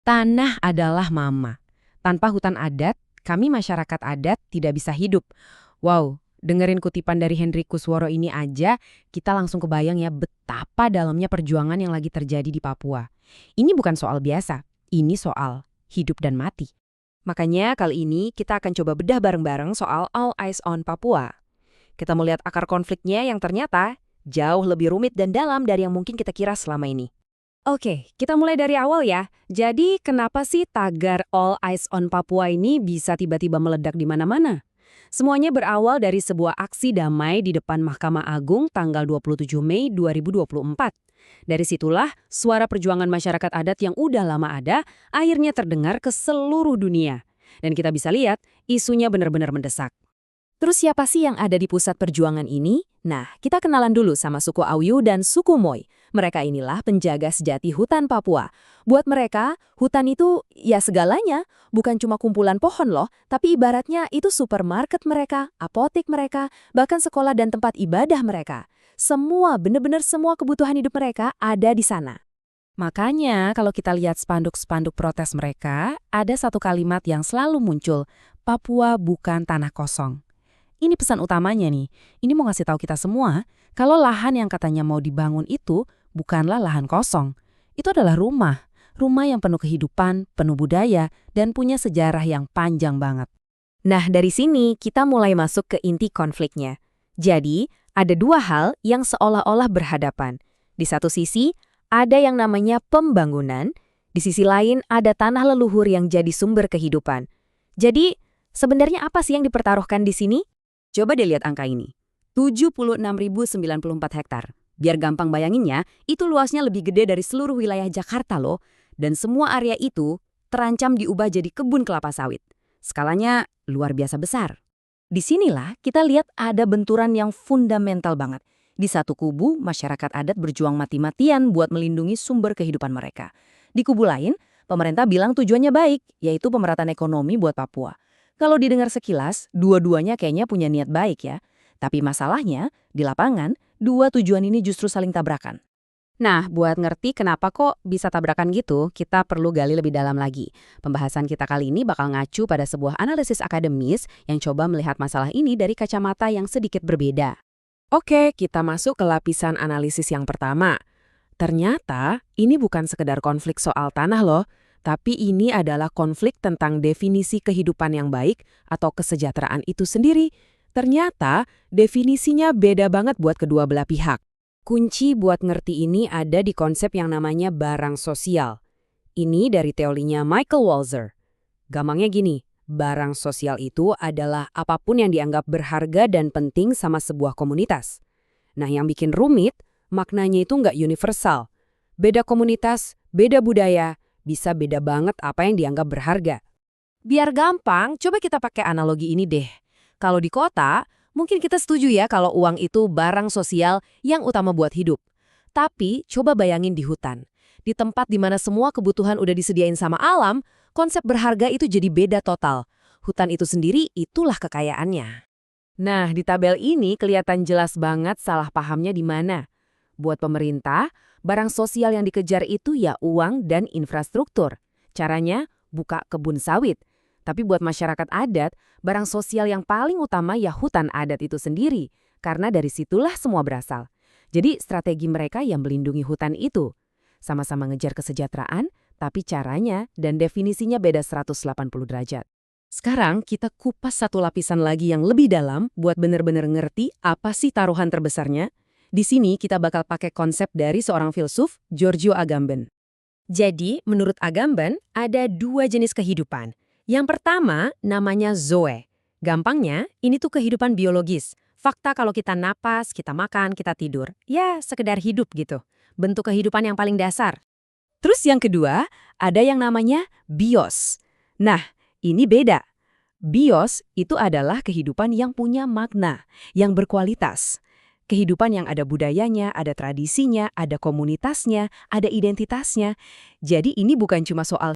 Tanah adalah mama. Tanpa hutan adat, kami masyarakat adat tidak bisa hidup. Wow, dengerin kutipan dari Henry Kusworo ini aja, kita langsung kebayang ya betapa dalamnya perjuangan yang lagi terjadi di Papua. Ini bukan soal biasa, ini soal hidup dan mati. Makanya kali ini kita akan coba bedah bareng-bareng soal All Eyes on Papua. Kita melihat akar konfliknya yang ternyata jauh lebih rumit dan dalam dari yang mungkin kita kira selama ini. Oke, kita mulai dari awal ya. Jadi kenapa sih tagar All Eyes on Papua ini bisa tiba-tiba meledak di mana-mana? Semuanya berawal dari sebuah aksi damai di depan Mahkamah Agung tanggal 27 Mei 2024. Dari situlah suara perjuangan masyarakat adat yang udah lama ada akhirnya terdengar ke seluruh dunia. Dan kita bisa lihat isunya benar-benar mendesak. Terus siapa sih yang ada di pusat perjuangan ini? Nah, kita kenalan dulu sama suku Auyu dan suku Moy. Mereka inilah penjaga sejati hutan Papua. Buat mereka, hutan itu ya segalanya. Bukan cuma kumpulan pohon loh, tapi ibaratnya itu supermarket mereka, apotek mereka, bahkan sekolah dan tempat ibadah mereka. Semua, benar-benar semua kebutuhan hidup mereka ada di sana. Makanya kalau kita lihat spanduk-spanduk protes mereka, ada satu kalimat yang selalu muncul, Papua bukan tanah kosong. Ini pesan utamanya nih. Ini mau ngasih tahu kita semua, kalau lahan yang katanya mau dibangun itu bukanlah lahan kosong. Itu adalah rumah. Rumah yang penuh kehidupan, penuh budaya, dan punya sejarah yang panjang banget. Nah, dari sini kita mulai masuk ke inti konfliknya. Jadi, ada dua hal yang seolah-olah berhadapan. Di satu sisi, ada yang namanya pembangunan. Di sisi lain, ada tanah leluhur yang jadi sumber kehidupan. Jadi, sebenarnya apa sih yang dipertaruhkan di sini? Coba deh lihat angka ini, 76.094 hektar. Biar gampang bayanginnya, itu luasnya lebih gede dari seluruh wilayah Jakarta loh. Dan semua area itu terancam diubah jadi kebun kelapa sawit. Skalanya luar biasa besar. Disinilah kita lihat ada benturan yang fundamental banget. Di satu kubu, masyarakat adat berjuang mati-matian buat melindungi sumber kehidupan mereka. Di kubu lain, pemerintah bilang tujuannya baik, yaitu pemerataan ekonomi buat Papua. Kalau didengar sekilas, dua-duanya kayaknya punya niat baik ya. Tapi masalahnya, di lapangan, dua tujuan ini justru saling tabrakan. Nah, buat ngerti kenapa kok bisa tabrakan gitu, kita perlu gali lebih dalam lagi. Pembahasan kita kali ini bakal ngacu pada sebuah analisis akademis yang coba melihat masalah ini dari kacamata yang sedikit berbeda. Oke, kita masuk ke lapisan analisis yang pertama. Ternyata, ini bukan sekedar konflik soal tanah loh. Tapi ini adalah konflik tentang definisi kehidupan yang baik atau kesejahteraan itu sendiri. Ternyata definisinya beda banget buat kedua belah pihak. Kunci buat ngerti ini ada di konsep yang namanya barang sosial. Ini dari teorinya Michael Walzer. Gampangnya gini, barang sosial itu adalah apapun yang dianggap berharga dan penting sama sebuah komunitas. Nah, yang bikin rumit, maknanya itu nggak universal. Beda komunitas, beda budaya, bisa beda banget apa yang dianggap berharga. Biar gampang, coba kita pakai analogi ini deh. Kalau di kota, mungkin kita setuju ya kalau uang itu barang sosial yang utama buat hidup. Tapi coba bayangin di hutan. Di tempat di mana semua kebutuhan udah disediain sama alam, konsep berharga itu jadi beda total. Hutan itu sendiri itulah kekayaannya. Nah, di tabel ini kelihatan jelas banget salah pahamnya di mana. Buat pemerintah, barang sosial yang dikejar itu ya uang dan infrastruktur. Caranya buka kebun sawit. Tapi buat masyarakat adat, barang sosial yang paling utama ya hutan adat itu sendiri. Karena dari situlah semua berasal. Jadi strategi mereka yang melindungi hutan itu. Sama-sama ngejar kesejahteraan, tapi caranya dan definisinya beda 180 derajat. Sekarang kita kupas satu lapisan lagi yang lebih dalam buat benar-benar ngerti apa sih taruhan terbesarnya. Di sini kita bakal pakai konsep dari seorang filsuf, Giorgio Agamben. Jadi, menurut Agamben, ada dua jenis kehidupan. Yang pertama, namanya zoe. Gampangnya, ini tuh kehidupan biologis. Fakta kalau kita napas, kita makan, kita tidur. Ya, sekedar hidup gitu. Bentuk kehidupan yang paling dasar. Terus yang kedua, ada yang namanya bios. Nah, ini beda. Bios itu adalah kehidupan yang punya makna, yang berkualitas. Kehidupan yang ada budayanya, ada tradisinya, ada komunitasnya, ada identitasnya. Jadi ini bukan cuma soal